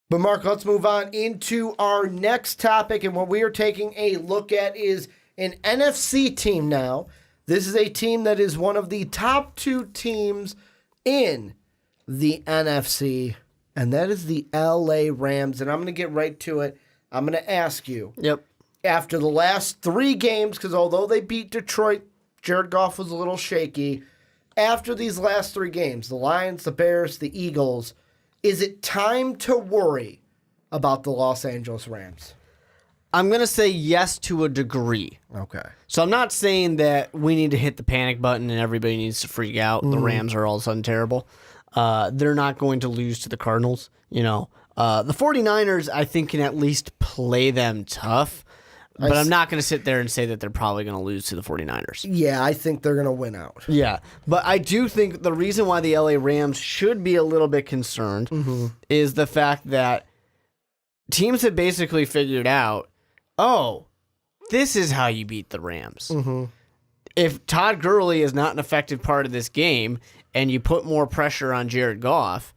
But Mark, let's move on into our next topic. And what we are taking a look at is an NFC team now. This is a team that is one of the top 2 teams in the NFC, and that is the LA Rams. And I'm going to get right to it. I'm going to ask you. Yep. After the last 3 games, because although they beat Detroit, Jared Goff was a little shaky. After these last 3 games, the Lions, the Bears, the Eagles, is it time to worry about the Los Angeles Rams? I'm going to say yes to a degree. Okay. So I'm not saying that we need to hit the panic button and everybody needs to freak out. The Rams are all of a sudden terrible. They're not going to lose to the Cardinals. The 49ers, I think, can at least play them tough. But I'm not going to sit there and say that they're probably going to lose to the 49ers. Yeah, I think they're going to win out. Yeah, but I do think the reason why the LA Rams should be a little bit concerned is the fact that teams have basically figured out, this is how you beat the Rams. If Todd Gurley is not an effective part of this game and you put more pressure on Jared Goff,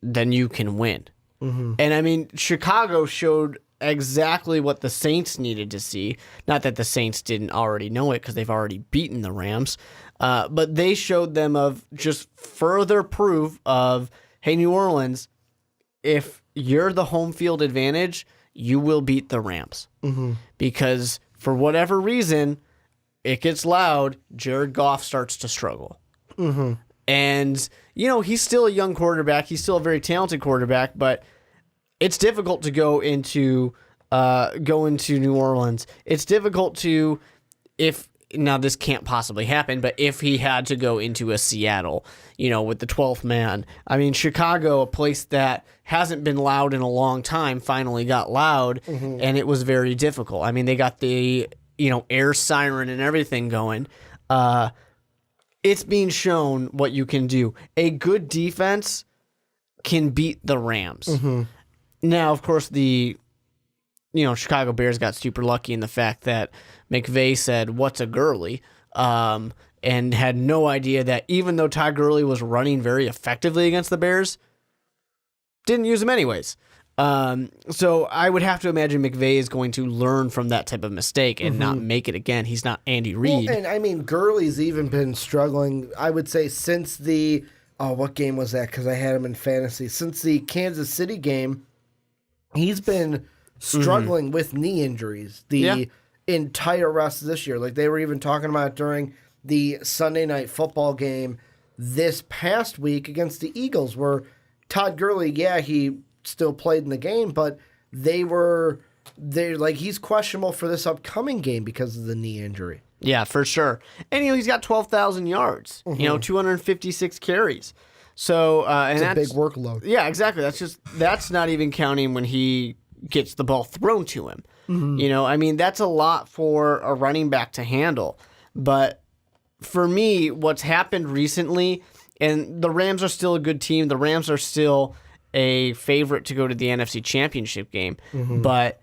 then you can win. And I mean, Chicago showed exactly what the Saints needed to see. Not that the Saints didn't already know it because they've already beaten the Rams, but they showed them of just further proof of, hey, New Orleans, if you're the home field advantage, you will beat the Rams. Because for whatever reason, it gets loud, Jared Goff starts to struggle. And, he's still a young quarterback. He's still a very talented quarterback, but it's difficult to go into New Orleans. It's difficult to, now this can't possibly happen, but if he had to go into a Seattle, with the 12th man. I mean, Chicago, a place that hasn't been loud in a long time, finally got loud, and it was very difficult. I mean, they got the, air siren and everything going. It's being shown what you can do. A good defense can beat the Rams. Now, of course, the Chicago Bears got super lucky in the fact that McVay said, "What's a Gurley?" And had no idea that even though Todd Gurley was running very effectively against the Bears, didn't use him anyways. So I would have to imagine McVay is going to learn from that type of mistake and not make it again. He's not Andy Reid. Well, and I mean, Gurley's even been struggling, I would say, since the, what game was that? Because I had him in fantasy. Since the Kansas City game, he's been struggling with knee injuries the entire rest of this year. Like, they were even talking about it during the Sunday Night Football game this past week against the Eagles, where Todd Gurley, he still played in the game, but he's questionable for this upcoming game because of the knee injury. Yeah, for sure. And he's got 12,000 yards, 256 carries. So and that's a big workload. Yeah, exactly. That's not even counting when he gets the ball thrown to him. I mean, that's a lot for a running back to handle. But for me, what's happened recently, and the Rams are still a good team. The Rams are still a favorite to go to the NFC Championship game. But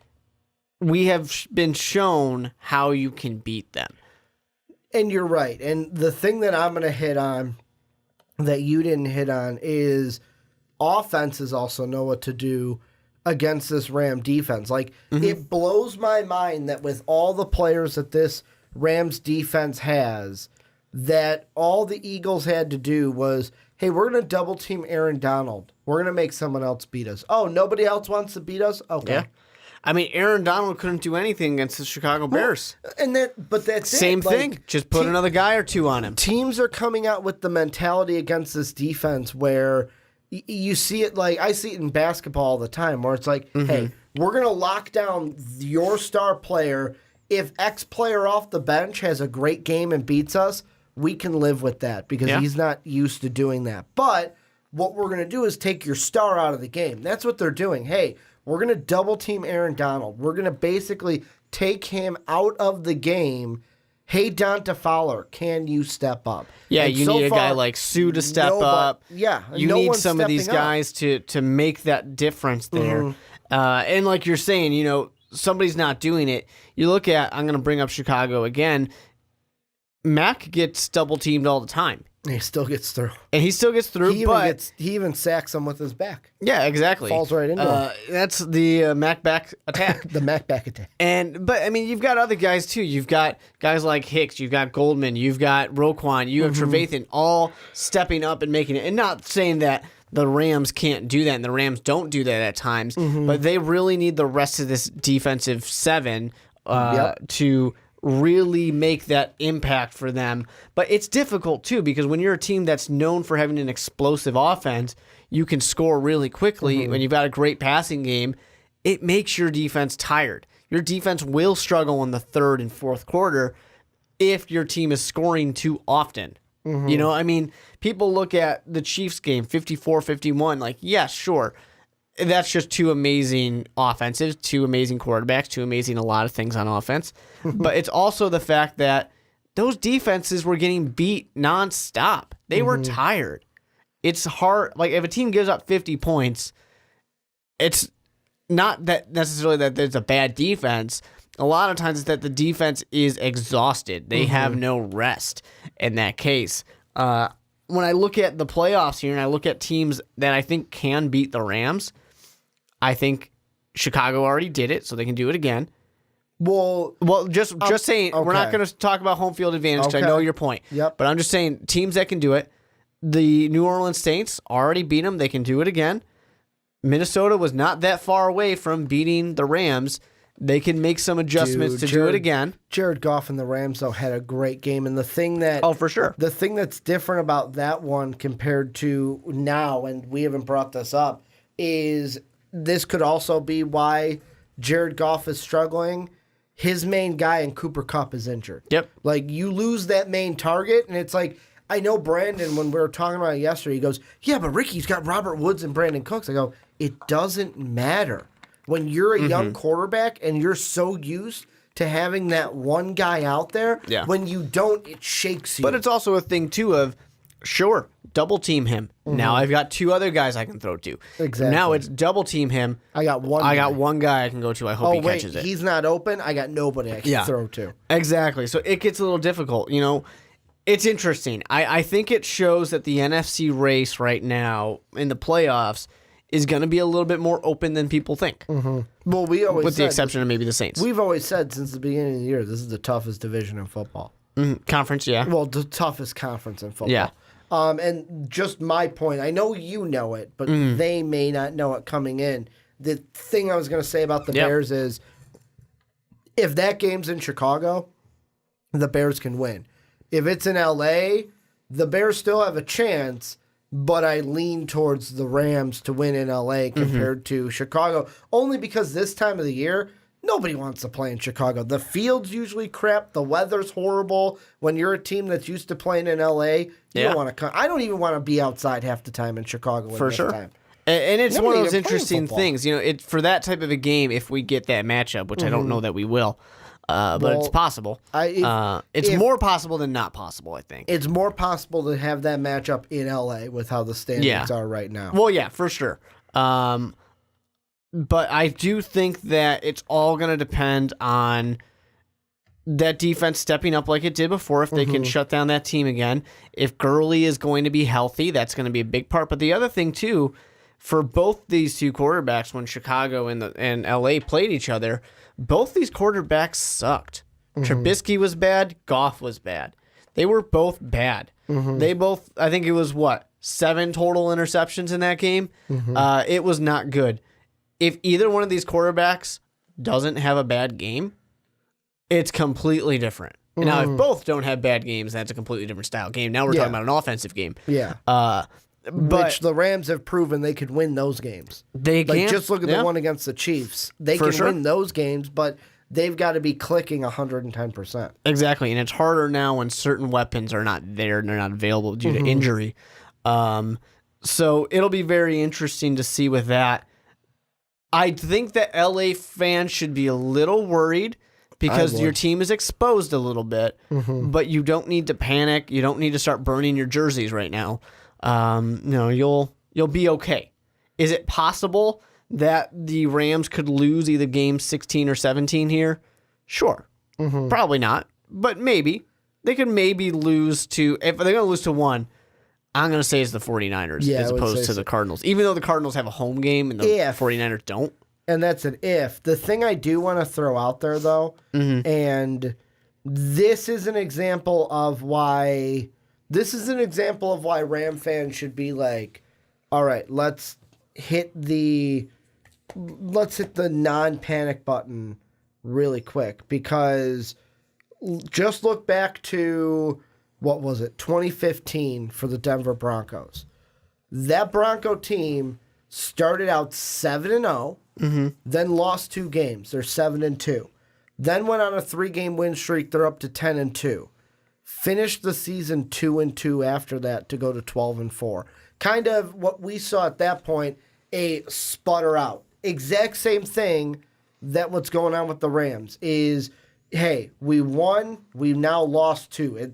we have been shown how you can beat them. And you're right. And the thing that I'm going to hit on that you didn't hit on is offenses also know what to do against this Ram defense. Like, it blows my mind that with all the players that this Rams defense has, that all the Eagles had to do was, hey, we're going to double team Aaron Donald. We're going to make someone else beat us. Oh, nobody else wants to beat us? Okay. Yeah. I mean, Aaron Donald couldn't do anything against the Chicago Bears. But that's Same it. thing. Just put another guy or two on him. Teams are coming out with the mentality against this defense where you see it, like I see it in basketball all the time, where it's like, hey, we're going to lock down your star player. If X player off the bench has a great game and beats us, we can live with that because he's not used to doing that. But what we're going to do is take your star out of the game. That's what they're doing. Hey, we're going to double team Aaron Donald. We're going to basically take him out of the game. Hey, Donta Fowler, can you step up? Yeah, and you need a guy like Sue to step up. Yeah, you need some of these guys to make that difference there. And like you're saying, somebody's not doing it. You look at, I'm going to bring up Chicago again. Mac gets double teamed all the time. He still gets through. And he still gets through, He even sacks him with his back. Yeah, exactly. Falls right into him. That's the Mac back attack. The Mac back attack. But I mean, you've got other guys too. You've got guys like Hicks, you've got Goldman, you've got Roquan, you have Trevathan, all stepping up and making it. And not saying that the Rams can't do that, and the Rams don't do that at times, but they really need the rest of this defensive seven to really make that impact for them. But it's difficult too, because when you're a team that's known for having an explosive offense, you can score really quickly. When you've got a great passing game, it makes your defense tired. Your defense will struggle in the third and fourth quarter if your team is scoring too often. You know, I mean, people look at the Chiefs game, 54-51, like, yeah, sure. That's just two amazing offenses, two amazing quarterbacks, two amazing a lot of things on offense. But it's also the fact that those defenses were getting beat nonstop. They were tired. It's hard. Like, if a team gives up 50 points, it's not that necessarily that there's a bad defense. A lot of times it's that the defense is exhausted. They have no rest in that case. When I look at the playoffs here and I look at teams that I think can beat the Rams, I think Chicago already did it, so they can do it again. Well, just saying, we're not going to talk about home field advantage because I know your point. Yep. But I'm just saying, teams that can do it, the New Orleans Saints already beat them. They can do it again. Minnesota was not that far away from beating the Rams. They can make some adjustments to do it again. Jared Goff and the Rams, though, had a great game. And the thing that... Oh, for sure. The thing that's different about that one compared to now, and we haven't brought this up, is this could also be why Jared Goff is struggling. His main guy in Cooper Kupp is injured. Yep. Like, you lose that main target, and it's like... I know Brandon, when we were talking about it yesterday, he goes, yeah, but Ricky's got Robert Woods and Brandon Cooks. I go, it doesn't matter. When you're a young quarterback and you're so used to having that one guy out there, when you don't, it shakes you. But it's also a thing, too, of, sure, double team him. Now I've got two other guys I can throw to. Exactly. Now it's double team him. I got one guy I can go to. I hope he catches it. He's not open. I got nobody I can throw to. Exactly. So it gets a little difficult, you know. It's interesting. I think it shows that the NFC race right now in the playoffs is going to be a little bit more open than people think. Well, we always with the exception of maybe the Saints. We've always said since the beginning of the year, this is the toughest division in football. Conference, yeah. Well, the toughest conference in football. Yeah. And just my point, I know you know it, but they may not know it coming in. The thing I was going to say about the Bears is if that game's in Chicago, the Bears can win. If it's in L.A., the Bears still have a chance, but I lean towards the Rams to win in L.A. compared to Chicago, only because this time of the year, nobody wants to play in Chicago. The field's usually crap. The weather's horrible. When you're a team that's used to playing in L.A., you don't want to come. I don't even want to be outside half the time in Chicago for sure. Time. And it's one of those interesting things. You know, for that type of a game, if we get that matchup, which I don't know that we will, but it's possible. It's more possible than not possible, I think. It's more possible to have that matchup in L.A. with how the standings are right now. Well, yeah, for sure. But I do think that it's all going to depend on that defense stepping up like it did before, if they can shut down that team again. If Gurley is going to be healthy, that's going to be a big part. But the other thing, too, for both these two quarterbacks, when Chicago and L.A. played each other, both these quarterbacks sucked. Trubisky was bad. Goff was bad. They were both bad. They both, I think it was, 7 total interceptions in that game? It was not good. If either one of these quarterbacks doesn't have a bad game, it's completely different. Now, if both don't have bad games, that's a completely different style game. Now we're talking about an offensive game. But which the Rams have proven they could win those games. They can. Just look at the one against the Chiefs. They can win those games, but they've got to be clicking 110%. Exactly, and it's harder now when certain weapons are not there and they're not available due to injury. So it'll be very interesting to see with that. I think that LA fans should be a little worried because your team is exposed a little bit, but you don't need to panic. You don't need to start burning your jerseys right now. You'll be okay. Is it possible that the Rams could lose either game 16 or 17 here? Sure. Probably not, but maybe. They could maybe lose to, if they're going to lose to one, I'm going to say it's the 49ers Yeah, as I would opposed say to so. the Cardinals. Even though the Cardinals have a home game and the 49ers don't. And that's an if. The thing I do want to throw out there, though, and this is an example of why Ram fans should be like, all right, let's hit the non-panic button really quick, because just look back to, what was it, 2015 for the Denver Broncos. That Bronco team started out 7-0, then lost 2 games. They're 7-2. Then went on a 3-game win streak. They're up to 10-2. Finished the season 2-2 after that to go to 12-4. Kind of what we saw at that point, a sputter out. Exact same thing that what's going on with the Rams is, hey, we won, we've now lost 2.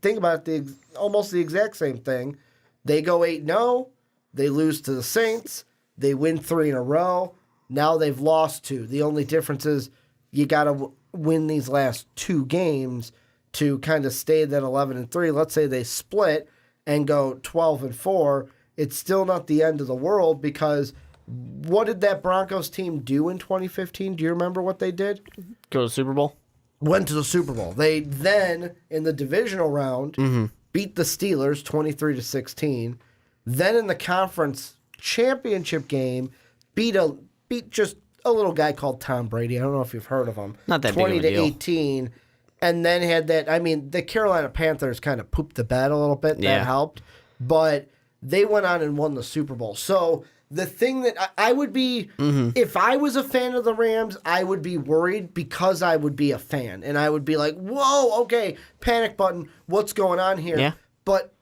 Think about it, almost the exact same thing. They go 8-0, they lose to the Saints, they win 3 in a row, now they've lost 2. The only difference is you got to win these last 2 games to kind of stay that 11-3. Let's say they split and go 12-4. It's still not the end of the world, because what did that Broncos team do in 2015? Do you remember what they did? Go to the Super Bowl? Went to the Super Bowl. They then, in the divisional round, beat the Steelers 23-16. Then in the conference championship game, beat just a little guy called Tom Brady. I don't know if you've heard of him. Not that big of a deal. 20-18. And then had that, I mean, the Carolina Panthers kind of pooped the bed a little bit. Yeah. That helped. But they went on and won the Super Bowl. So the thing that I would be, if I was a fan of the Rams, I would be worried, because I would be a fan. And I would be like, whoa, okay, panic button, what's going on here? Yeah. But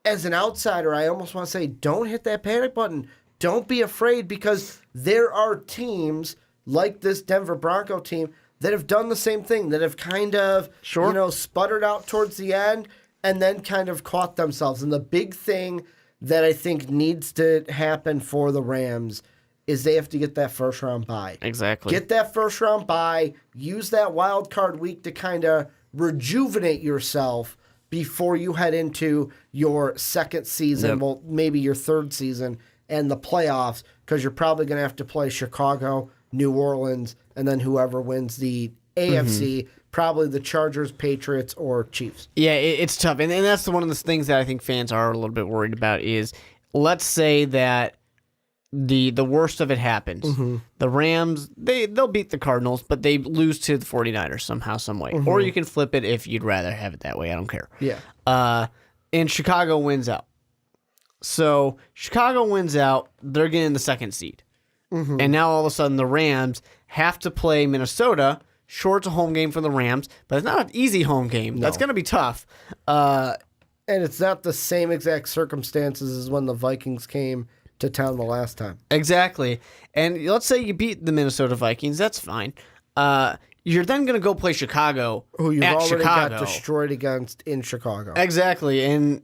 as an outsider, I almost want to say, don't hit that panic button. Don't be afraid, because there are teams like this Denver Bronco team that have done the same thing, that have kind of, sputtered out towards the end and then kind of caught themselves. And the big thing that I think needs to happen for the Rams is they have to get that first round bye. Exactly. Get that first round bye, use that wild card week to kind of rejuvenate yourself before you head into your second season, well, maybe your third season, and the playoffs, because you're probably going to have to play Chicago, New Orleans, and then whoever wins the AFC, probably the Chargers, Patriots, or Chiefs. Yeah, it's tough. And that's one of the things that I think fans are a little bit worried about is, let's say that the worst of it happens. The Rams, they'll beat the Cardinals, but they lose to the 49ers somehow, some way. Or you can flip it if you'd rather have it that way. I don't care. Yeah. And Chicago wins out. So Chicago wins out. They're getting the second seed. And now all of a sudden the Rams have to play Minnesota. Sure, it's a home game for the Rams, but it's not an easy home game. No. That's going to be tough. And it's not the same exact circumstances as when the Vikings came to town the last time. Exactly. And let's say you beat the Minnesota Vikings. That's fine. You're then going to go play Chicago, who you've at already Chicago. got destroyed against in Chicago. Exactly. And,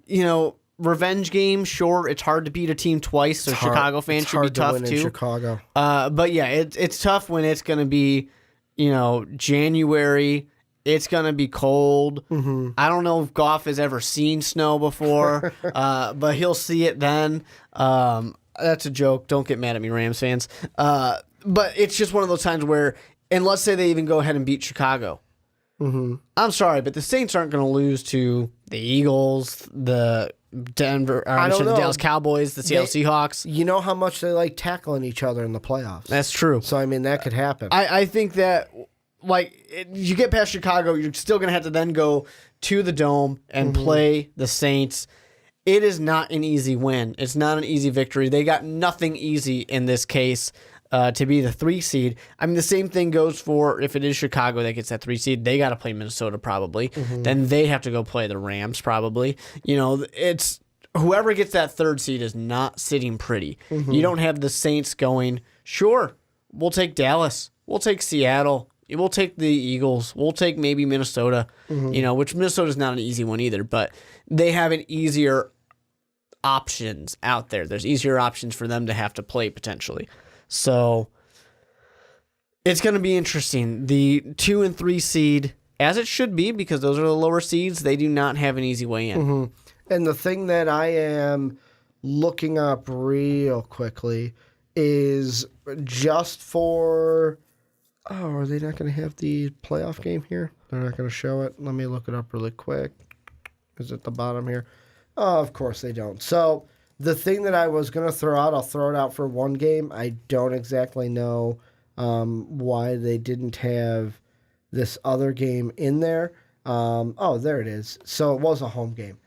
revenge game, sure, it's hard to beat a team twice, so Chicago fans should be tough win too. In Chicago. But yeah, it's tough when it's going to be, January. It's going to be cold. I don't know if Goff has ever seen snow before, but he'll see it then. That's a joke. Don't get mad at me, Rams fans. But it's just one of those times where, and let's say they even go ahead and beat Chicago. I'm sorry, but the Saints aren't going to lose to the Eagles, the the Dallas Cowboys, the Seattle Seahawks. You know how much they like tackling each other in the playoffs. That's true. So, I mean, that could happen. I think that, you get past Chicago, you're still going to have to then go to the Dome and play the Saints. It is not an easy win. It's not an easy victory. They got nothing easy in this case. To be the 3 seed. I mean, the same thing goes for if it is Chicago that gets that 3 seed, they got to play Minnesota probably. Then they have to go play the Rams probably. It's whoever gets that 3rd seed is not sitting pretty. You don't have the Saints going, sure, we'll take Dallas, we'll take Seattle, we'll take the Eagles, we'll take maybe Minnesota, which Minnesota's not an easy one either, but they have an easier options out there. There's easier options for them to have to play potentially. So it's going to be interesting. The 2 and 3 seed, as it should be, because those are the lower seeds, they do not have an easy way in. And the thing that I am looking up real quickly is just for... Oh, are they not going to have the playoff game here? They're not going to show it. Let me look it up really quick. Is it at the bottom here? Oh, of course they don't. So the thing that I was going to throw out, I'll throw it out for one game. I don't exactly know why they didn't have this other game in there. Oh, there it is. So it was a home game.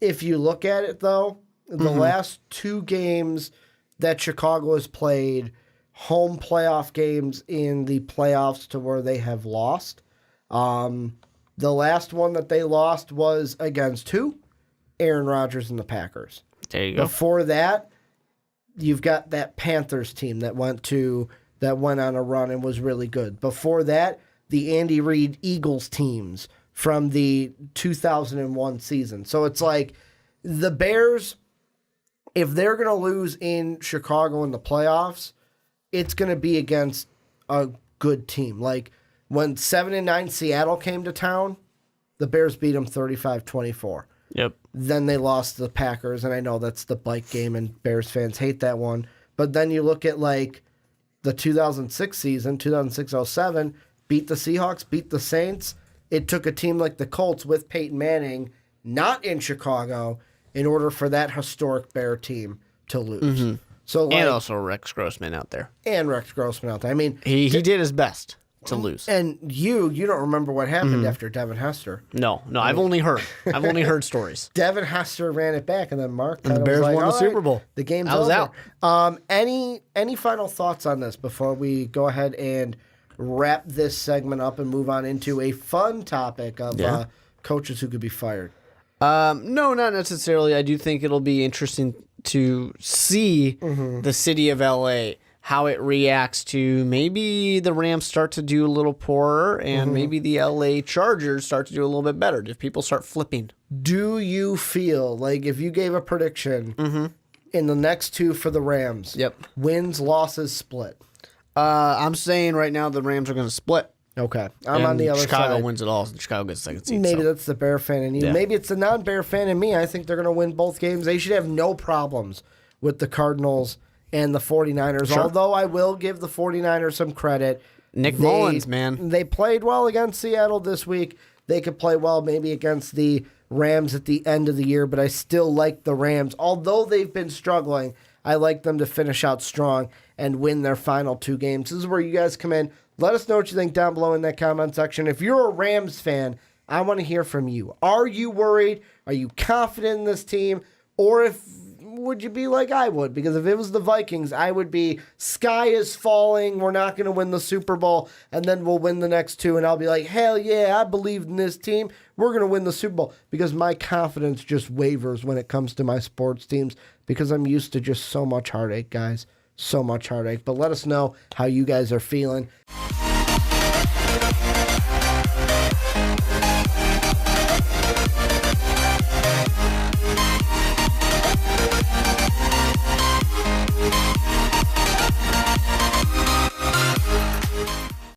If you look at it, though, the last two games that Chicago has played, home playoff games in the playoffs to where they have lost. The last one that they lost was against who? Aaron Rodgers and the Packers. There you go. Before that, you've got that Panthers team that went on a run and was really good. Before that, the Andy Reid Eagles teams from the 2001 season. So it's like the Bears, if they're going to lose in Chicago in the playoffs, it's going to be against a good team. Like when 7-9 Seattle came to town, the Bears beat them 35-24. Yep. Then they lost to the Packers, and I know that's the bike game, and Bears fans hate that one. But then you look at like the 2006 season, 2006-07, beat the Seahawks, beat the Saints. It took a team like the Colts with Peyton Manning, not in Chicago, in order for that historic Bear team to lose. So like, and also Rex Grossman out there. And Rex Grossman out there. I mean, He did his best to lose. and you don't remember what happened after Devin Hester. No, I've only heard stories. Devin Hester ran it back, and then Mark And the Bears won the Super Bowl. The game's I was over. out. Any final thoughts on this before we go ahead and wrap this segment up and move on into a fun topic of coaches who could be fired? No, not necessarily. I do think it'll be interesting to see the city of LA, how it reacts to maybe the Rams start to do a little poorer and maybe the LA Chargers start to do a little bit better. If people start flipping. Do you feel like if you gave a prediction in the next two for the Rams, wins, losses, split? I'm saying right now the Rams are going to split. Okay. I'm and on the other Chicago side. wins it all. Chicago gets second seed. Maybe that's the Bear fan in you. Yeah. Maybe it's the non-Bear fan in me. I think they're going to win both games. They should have no problems with the Cardinals and the 49ers, although I will give the 49ers some credit. Nick Mullins, man. They played well against Seattle this week. They could play well maybe against the Rams at the end of the year, but I still like the Rams. Although they've been struggling, I like them to finish out strong and win their final two games. This is where you guys come in. Let us know what you think down below in that comment section. If you're a Rams fan, I want to hear from you. Are you worried? Are you confident in this team? Or would you be like I would? Because if it was the Vikings, I would be, sky is falling, we're not going to win the Super Bowl, and then we'll win the next two, and I'll be like, hell yeah, I believe in this team. We're going to win the Super Bowl. Because my confidence just wavers when it comes to my sports teams because I'm used to just so much heartache, guys. So much heartache. But let us know how you guys are feeling.